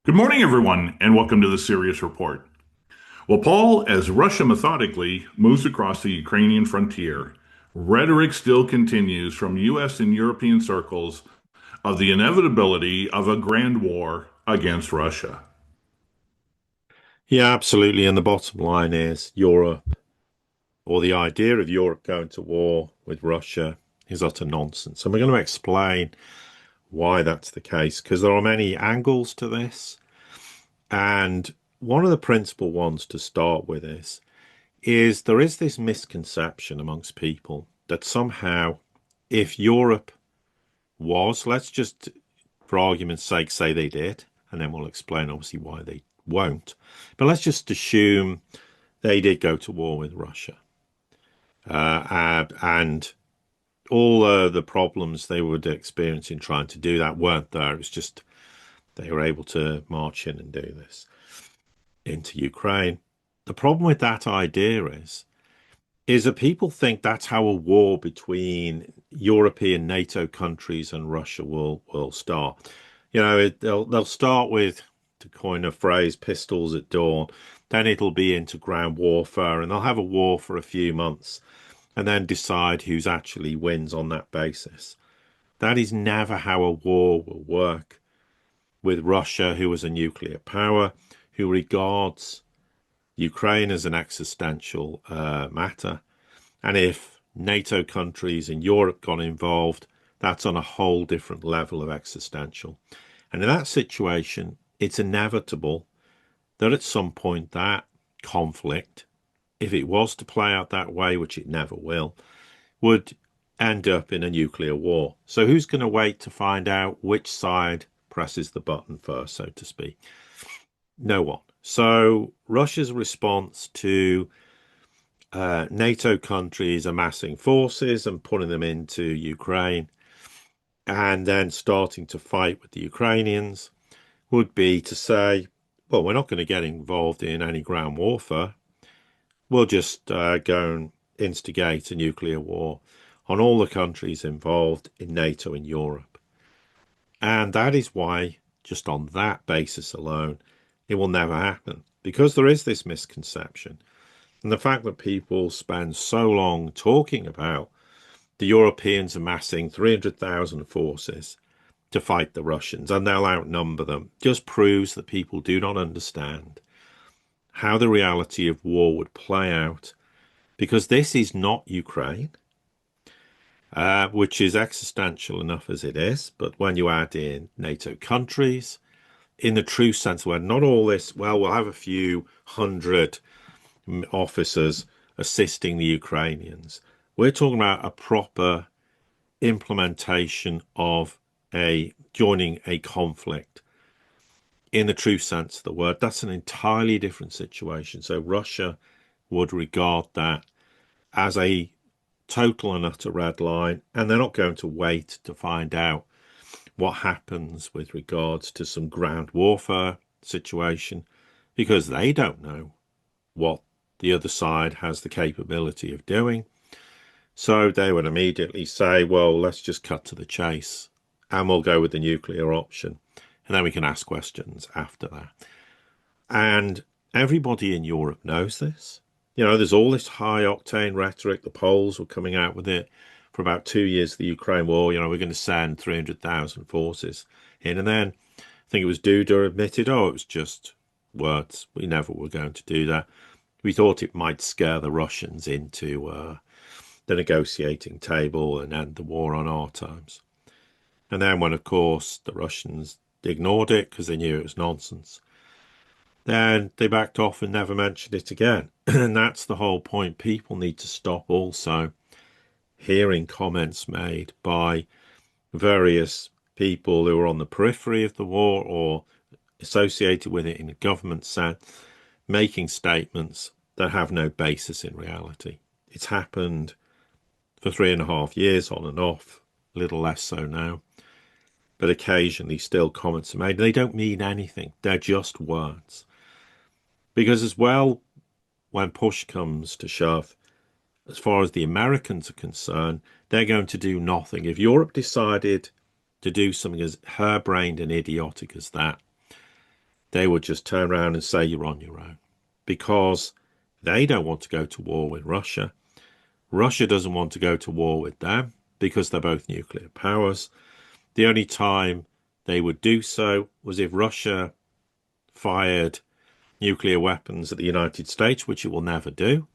Good morning, everyone, and welcome to the Sirius Report. Well, Paul, as Russia methodically moves across the Ukrainian frontier, rhetoric still continues from U.S. and European circles of the inevitability of a grand war against Russia. Yeah, absolutely. And the bottom line is Europe, or the idea of Europe going to war with Russia, is utter nonsense. And we're going to explain why that's the case, because there are many angles to this. And one of the principal ones to start with is there is this misconception amongst people that somehow if Europe was, let's just for argument's sake say they did, and then we'll explain obviously why they won't. But let's just assume they did go to war with Russia. And all the problems they would experience in trying to do that weren't there. It was just they were able to march in and do this into Ukraine. The problem with that idea is that people think that's how a war between European NATO countries and Russia will start. They'll start with, to coin a phrase, pistols at dawn. Then it'll be into ground warfare, and they'll have a war for a few months, and then decide who's actually wins on that basis. That is never how a war will work with Russia, who is a nuclear power, who regards Ukraine as an existential matter. And if NATO countries in Europe got involved, that's on a whole different level of existential. And in that situation, it's inevitable that at some point that conflict, if it was to play out that way, which it never will, would end up in a nuclear war. So who's going to wait to find out which side presses the button first, so to speak? No one. So Russia's response to NATO countries amassing forces and putting them into Ukraine and then starting to fight with the Ukrainians would be to say, well, we're not going to get involved in any ground warfare. We'll just go and instigate a nuclear war on all the countries involved in NATO in Europe. And that is why, just on that basis alone, it will never happen, because there is this misconception. And the fact that people spend so long talking about the Europeans amassing 300,000 forces to fight the Russians and they'll outnumber them just proves that people do not understand how the reality of war would play out, because this is not Ukraine, which is existential enough as it is. But when you add in NATO countries, in the true sense where not all this, well, we'll have a few hundred officers assisting the Ukrainians. We're talking about a proper implementation of a joining a conflict in the true sense of the word. That's an entirely different situation. So Russia would regard that as a total and utter red line, and they're not going to wait to find out what happens with regards to some ground warfare situation, because they don't know what the other side has the capability of doing. So they would immediately say, well, let's just cut to the chase and we'll go with the nuclear option. And then we can ask questions after that. And everybody in Europe knows this. There's all this high octane rhetoric. The Poles were coming out with it for about 2 years of the Ukraine war. We're going to send 300,000 forces in. And then I think it was Duda admitted, oh, it was just words. We never were going to do that. We thought it might scare the Russians into the negotiating table and end the war on our terms. And then when, of course, the Russians ignored it because they knew it was nonsense, then they backed off and never mentioned it again. And that's the whole point. People need to stop also hearing comments made by various people who are on the periphery of the war or associated with it in a government sense, making statements that have no basis in reality. It's happened for 3.5 years on and off, a little less so now. But occasionally still comments are made. They don't mean anything. They're just words. Because as well, when push comes to shove, as far as the Americans are concerned, they're going to do nothing. If Europe decided to do something as harebrained and idiotic as that, they would just turn around and say you're on your own because they don't want to go to war with Russia. Russia doesn't want to go to war with them because they're both nuclear powers. The only time they would do so was if Russia fired nuclear weapons at the United States, which it will never do,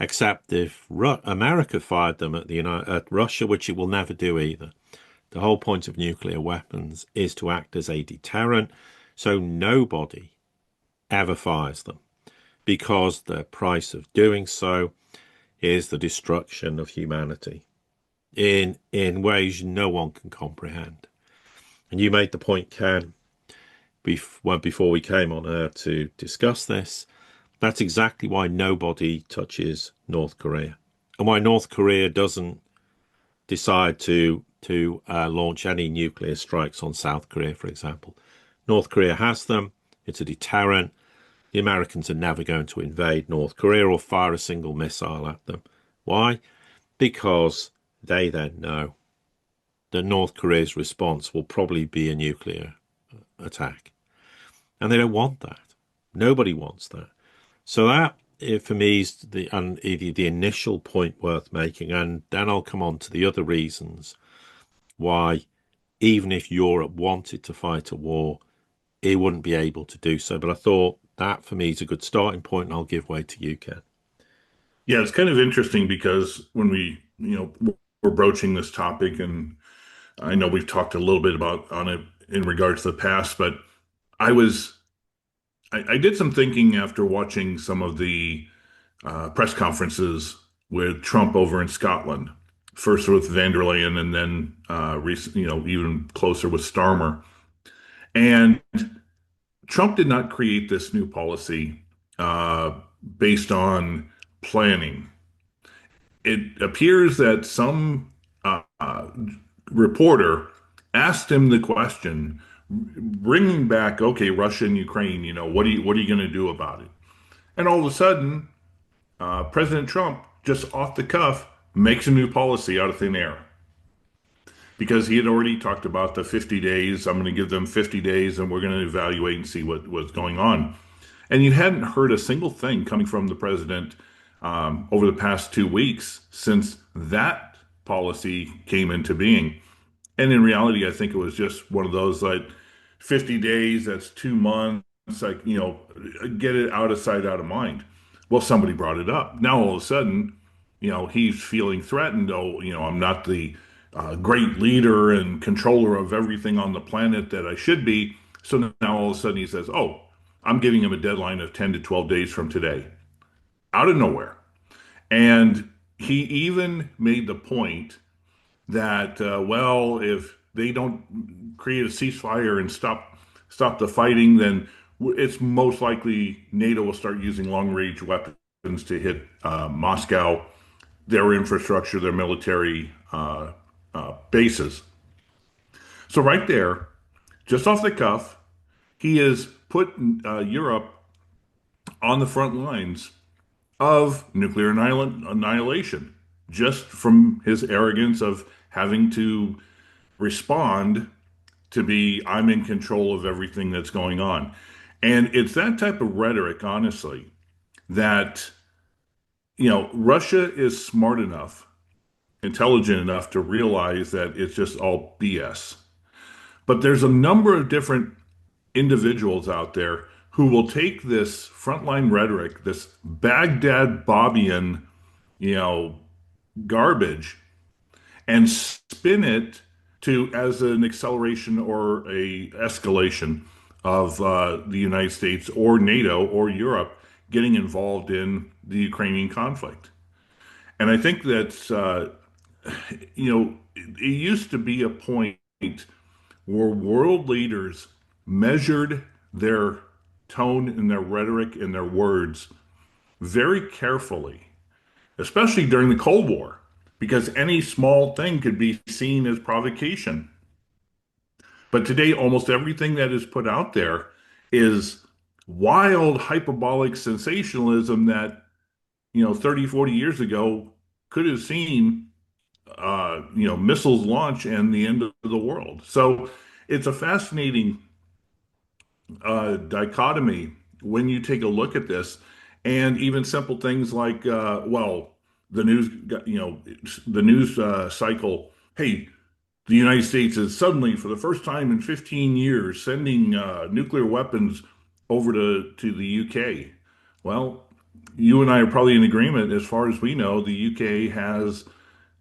except if America fired them at Russia, which it will never do either. The whole point of nuclear weapons is to act as a deterrent, so nobody ever fires them because the price of doing so is the destruction of humanity in ways no one can comprehend. And you made the point, Ken, before we came on air to discuss this. That's exactly why nobody touches North Korea, and why North Korea doesn't decide to launch any nuclear strikes on South Korea, for example. North Korea has them. It's a deterrent. The Americans are never going to invade North Korea or fire a single missile at them. Why? Because they then know that North Korea's response will probably be a nuclear attack. And they don't want that. Nobody wants that. So that, for me, is the initial point worth making. And then I'll come on to the other reasons why, even if Europe wanted to fight a war, it wouldn't be able to do so. But I thought that, for me, is a good starting point, and I'll give way to you, Ken. Yeah, it's kind of interesting because when we're broaching this topic, and I know we've talked a little bit about on it in regards to the past, but I was I did some thinking after watching some of the press conferences with Trump over in Scotland, first with van der Leyen, and then even closer with Starmer. And Trump did not create this new policy uh, based on planning. It appears that some reporter asked him the question, bringing back, okay, Russia and Ukraine, what are you going to do about it? And all of a sudden, President Trump, just off the cuff, makes a new policy out of thin air because he had already talked about the 50 days. I'm going to give them 50 days and we're going to evaluate and see what's going on. And you hadn't heard a single thing coming from the president over the past 2 weeks since that policy came into being. And in reality, I think it was just one of those like 50 days, that's 2 months, like, get it out of sight, out of mind. Well, somebody brought it up. Now all of a sudden, he's feeling threatened. Oh, I'm not the great leader and controller of everything on the planet that I should be. So now all of a sudden he says, oh, I'm giving him a deadline of 10 to 12 days from today, out of nowhere. And he even made the point that, well, if they don't create a ceasefire and stop the fighting, then it's most likely NATO will start using long range weapons to hit Moscow, their infrastructure, their military bases. So right there, just off the cuff, he has put Europe on the front lines of nuclear annihilation, just from his arrogance of having to respond to be, I'm in control of everything that's going on. And it's that type of rhetoric, honestly, that, Russia is smart enough, intelligent enough to realize that it's just all BS. But there's a number of different individuals out there who will take this frontline rhetoric, this Baghdad Bobian, you know, garbage, and spin it to as an acceleration or a escalation of the United States or NATO or Europe getting involved in the Ukrainian conflict. And I think that's, it used to be a point where world leaders measured their tone and their rhetoric and their words very carefully, especially during the Cold War, because any small thing could be seen as provocation. But today, almost everything that is put out there is wild, hyperbolic sensationalism that, 30, 40 years ago could have seen, missiles launch and the end of the world. So it's a fascinating dichotomy when you take a look at this, and even simple things like, the news, the news cycle. Hey, the United States is suddenly, for the first time in 15 years, sending nuclear weapons over to the UK. Well, you and I are probably in agreement. As far as we know, the UK has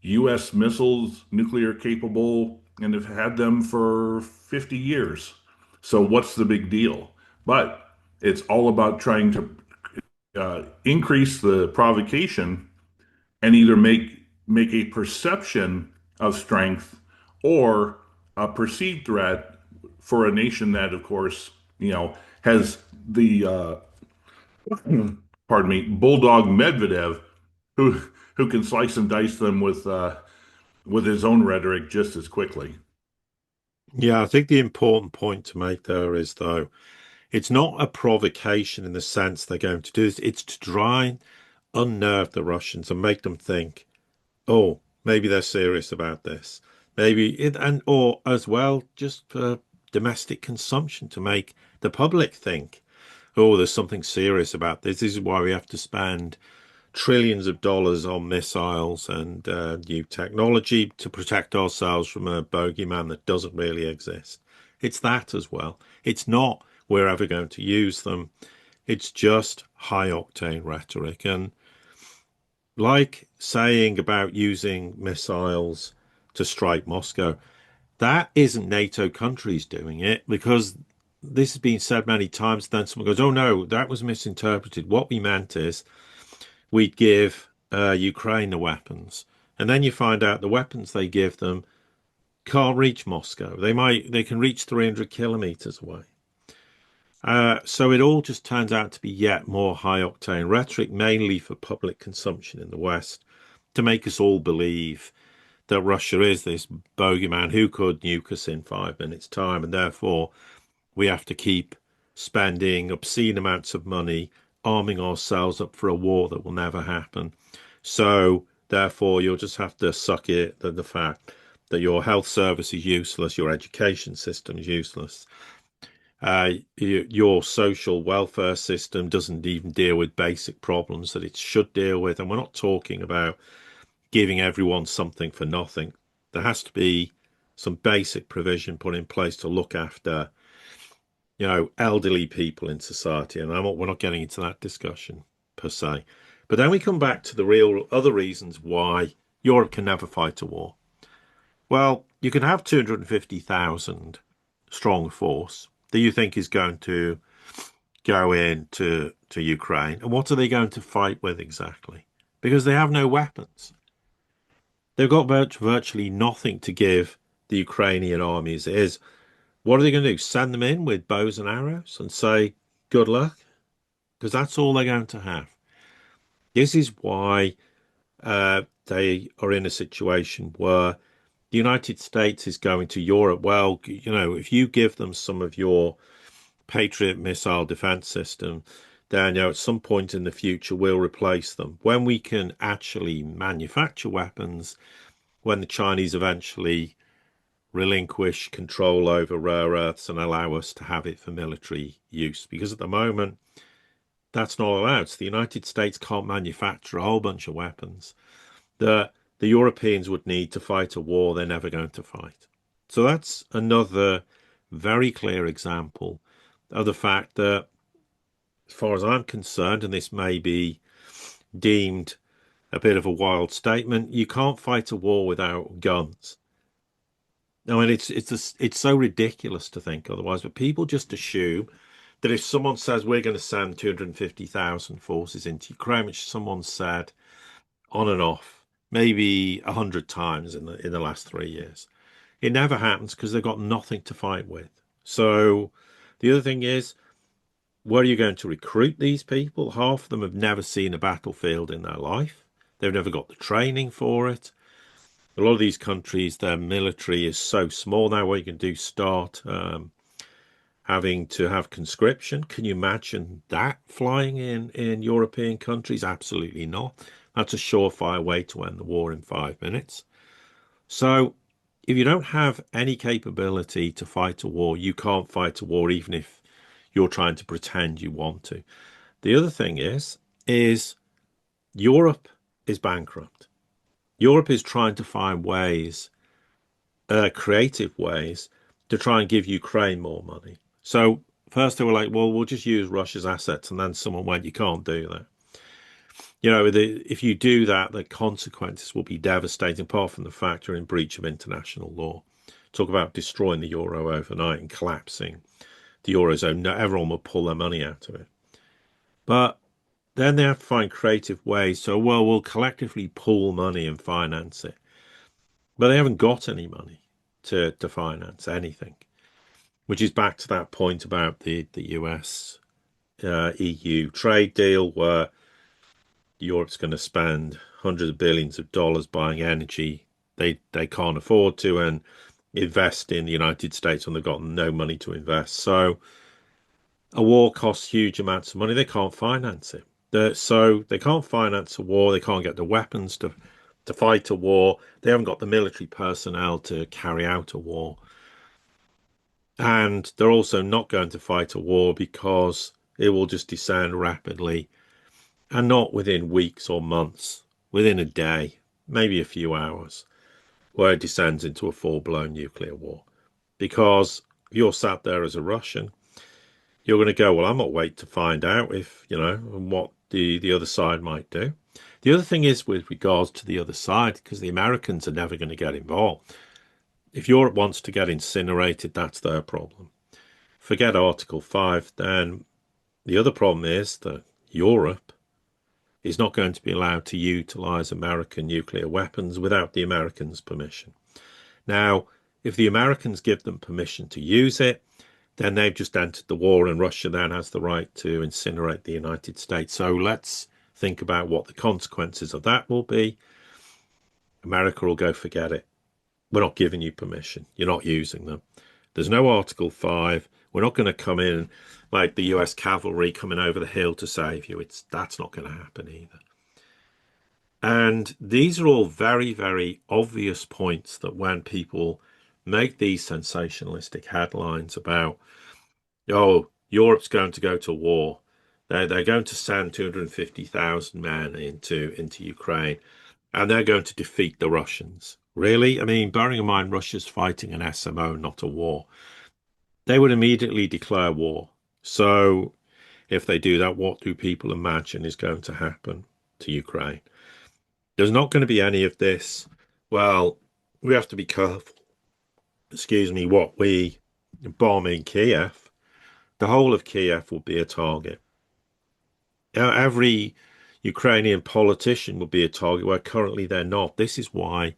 U.S. missiles, nuclear capable, and have had them for 50 years. So what's the big deal? But it's all about trying to increase the provocation and either make a perception of strength or a perceived threat for a nation that, of course, has the pardon me, bulldog Medvedev, who who can slice and dice them with his own rhetoric just as quickly. Yeah, I think the important point to make there is, though, it's not a provocation in the sense they're going to do this. It's to try and unnerve the Russians and make them think, oh, maybe they're serious about this. Maybe it, and or as well, just for domestic consumption to make the public think, oh, there's something serious about this. This is why we have to spend trillions of dollars on missiles and new technology to protect ourselves from a bogeyman that doesn't really exist. It's that as well. It's not we're ever going to use them. It's just high octane rhetoric. And like saying about using missiles to strike Moscow, that isn't NATO countries doing it because this has been said many times. Then someone goes, oh no, that was misinterpreted. What we meant is we'd give Ukraine the weapons. And then you find out the weapons they give them can't reach Moscow. They can reach 300 kilometers away. So it all just turns out to be yet more high octane rhetoric, mainly for public consumption in the West, to make us all believe that Russia is this bogeyman who could nuke us in 5 minutes' time, and therefore we have to keep spending obscene amounts of money arming ourselves up for a war that will never happen. So therefore you'll just have to suck it, the fact that your health service is useless, your education system is useless, your social welfare system doesn't even deal with basic problems that it should deal with. And we're not talking about giving everyone something for nothing. There has to be some basic provision put in place to look after, elderly people in society. And we're not getting into that discussion per se. But then we come back to the real other reasons why Europe can never fight a war. Well, you can have 250,000 strong force that you think is going to go into Ukraine. And what are they going to fight with exactly? Because they have no weapons. They've got virtually nothing to give the Ukrainian army as it is. What are they going to do? Send them in with bows and arrows and say, good luck? Because that's all they're going to have. This is why they are in a situation where the United States is going to Europe. Well, if you give them some of your Patriot missile defense system, then at some point in the future we'll replace them. When we can actually manufacture weapons, when the Chinese eventually relinquish control over rare earths and allow us to have it for military use. Because at the moment, that's not allowed. So the United States can't manufacture a whole bunch of weapons that the Europeans would need to fight a war they're never going to fight. So that's another very clear example of the fact that, as far as I'm concerned, and this may be deemed a bit of a wild statement, you can't fight a war without guns. I mean, it's so ridiculous to think otherwise, but people just assume that if someone says we're going to send 250,000 forces into Ukraine, which someone said on and off maybe 100 times in the last 3 years, it never happens because they've got nothing to fight with. So the other thing is, where are you going to recruit these people? Half of them have never seen a battlefield in their life. They've never got the training for it. A lot of these countries, their military is so small now. What you can do, start having to have conscription. Can you imagine that flying in European countries? Absolutely not. That's a surefire way to end the war in 5 minutes. So if you don't have any capability to fight a war, you can't fight a war even if you're trying to pretend you want to. The other thing is Europe is bankrupt. Europe is trying to find ways, creative ways, to try and give Ukraine more money. So first they were like, well, we'll just use Russia's assets. And then someone went, you can't do that. If you do that, the consequences will be devastating, apart from the fact you're in breach of international law. Talk about destroying the euro overnight and collapsing the eurozone. Everyone will pull their money out of it. But then they have to find creative ways. So, well, we'll collectively pool money and finance it. But they haven't got any money to finance anything, which is back to that point about the US EU trade deal, where Europe's going to spend hundreds of billions of dollars buying energy they can't afford to, and invest in the United States when they've got no money to invest. So a war costs huge amounts of money. They can't finance it. So they can't finance a war. They can't get the weapons to fight a war. They haven't got the military personnel to carry out a war. And they're also not going to fight a war because it will just descend rapidly, and not within weeks or months, within a day, maybe a few hours, where it descends into a full-blown nuclear war. Because if you're sat there as a Russian, you're going to go, well, I'm not waiting to find out if, what the other side might do. The other thing is with regards to the other side, because the Americans are never going to get involved. If Europe wants to get incinerated, that's their problem. Forget Article 5, then the other problem is that Europe is not going to be allowed to utilize American nuclear weapons without the Americans' permission. Now, if the Americans give them permission to use it, then they've just entered the war, and Russia then has the right to incinerate the United States. So let's think about what the consequences of that will be. America will go, forget it. We're not giving you permission. You're not using them. There's no Article 5. We're not going to come in like the US cavalry coming over the hill to save you. That's not going to happen either. And these are all very, very obvious points that when people make these sensationalistic headlines about, oh, Europe's going to go to war, they're going to send 250,000 men into Ukraine, and they're going to defeat the Russians. Really? I mean, bearing in mind Russia's fighting an SMO, not a war. They would immediately declare war. So if they do that, what do people imagine is going to happen to Ukraine? There's not going to be any of this, well, we have to be careful, what we bomb in Kiev. The whole of Kiev will be a target. Every Ukrainian politician will be a target, where currently they're not. This is why,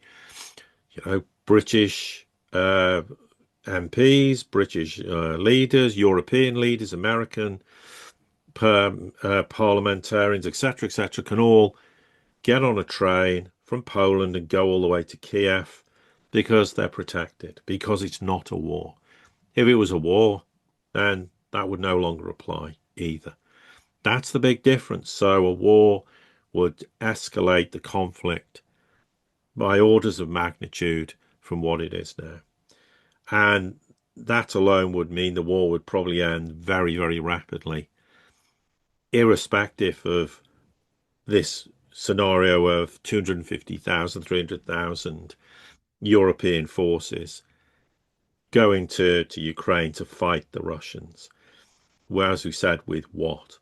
British MPs, British leaders, European leaders, American parliamentarians, etc., can all get on a train from Poland and go all the way to Kiev, because they're protected, because it's not a war. If it was a war, then that would no longer apply either. That's the big difference. So a war would escalate the conflict by orders of magnitude from what it is now. And that alone would mean the war would probably end very, very rapidly, irrespective of this scenario of 250,000, 300,000 European forces going to Ukraine to fight the Russians. Whereas we said, with what?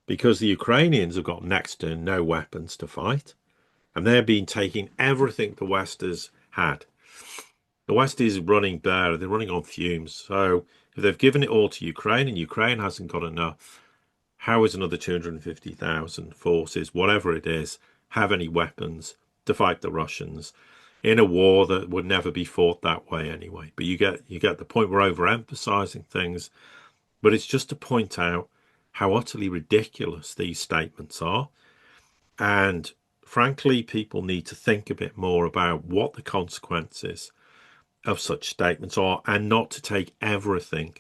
Because the Ukrainians have got next to no weapons to fight, and they've been taking everything the West has had. The West is running bare, they're running on fumes. So if they've given it all to Ukraine and Ukraine hasn't got enough, how is another 250,000 forces, whatever it is, have any weapons to fight the Russians in a war that would never be fought that way anyway? But you get the point. We're overemphasizing things, but it's just to point out how utterly ridiculous these statements are. And frankly, people need to think a bit more about what the consequences of such statements are, and not to take everything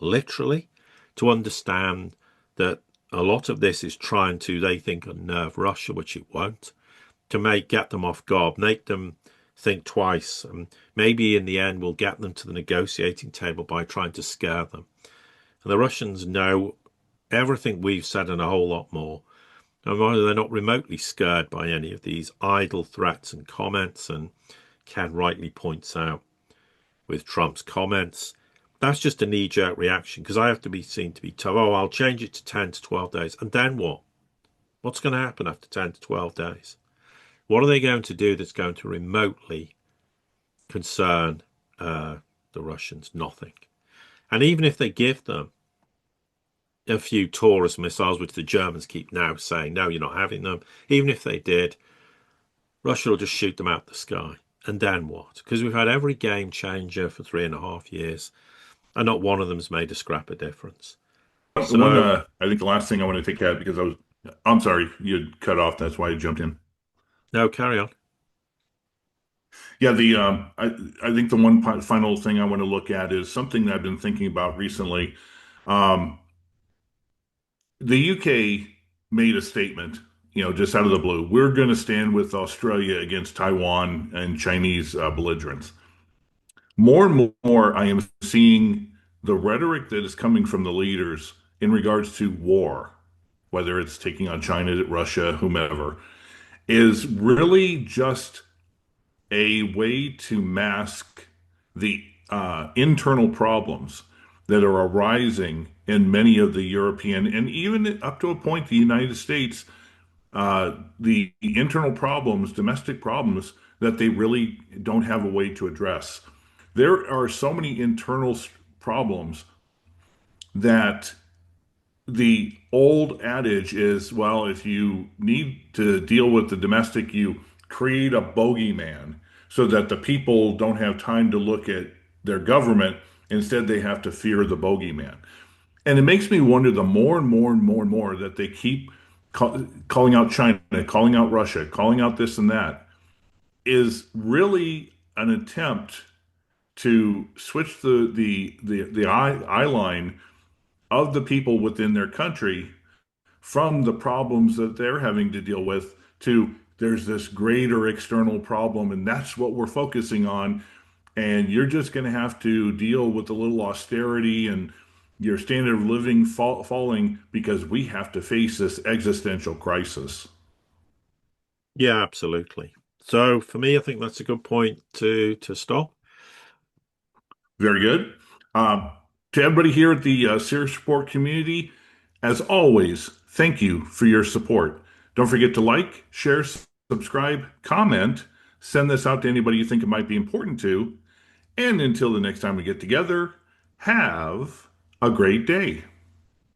literally, to understand that a lot of this is trying to, they think, unnerve Russia, which it won't, to get them off guard, make them think twice, and maybe in the end we'll get them to the negotiating table by trying to scare them. And the Russians know everything we've said and a whole lot more. And they're not remotely scared by any of these idle threats and comments. And Ken rightly points out with Trump's comments, that's just a knee-jerk reaction because I have to be seen to be told, oh, I'll change it to 10 to 12 days. And then what? What's going to happen after 10 to 12 days? What are they going to do that's going to remotely concern the Russians? Nothing. And even if they give them a few Taurus missiles, which the Germans keep now saying, no, you're not having them, even if they did, Russia will just shoot them out the sky. And then what? Because we've had every game changer for 3.5 years, and not one of them's made a scrap of difference. One, So, I think the last thing I want to take out because I'm sorry, you cut off. That's why I jumped in. no, carry on. Yeah, I think the one final thing I want to look at is something that I've been thinking about recently. Um, the UK made a statement, just out of the blue. We're going to stand with Australia against Taiwan and Chinese belligerents. More and more, I am seeing the rhetoric that is coming from the leaders in regards to war, whether it's taking on China, Russia, whomever, is really just a way to mask the internal problems that are arising in many of the European and even up to a point the United States, the internal problems, domestic problems that they really don't have a way to address. There are so many internal problems that the old adage is, well, if you need to deal with the domestic, you create a bogeyman so that the people don't have time to look at their government. Instead, they have to fear the bogeyman. And it makes me wonder the more and more and more and more that they keep calling out China, calling out Russia, calling out this and that, is really an attempt to switch the eye line of the people within their country from the problems that they're having to deal with to there's this greater external problem, and that's what we're focusing on. And you're just going to have to deal with a little austerity and your standard of living falling because we have to face this existential crisis. Yeah, absolutely. So for me, I think that's a good point to stop. Very good. Um, to everybody here at the Sirius Report community, as always, thank you for your support. Don't forget to like, share, subscribe, comment, send this out to anybody you think it might be important to. And until the next time we get together, have a great day.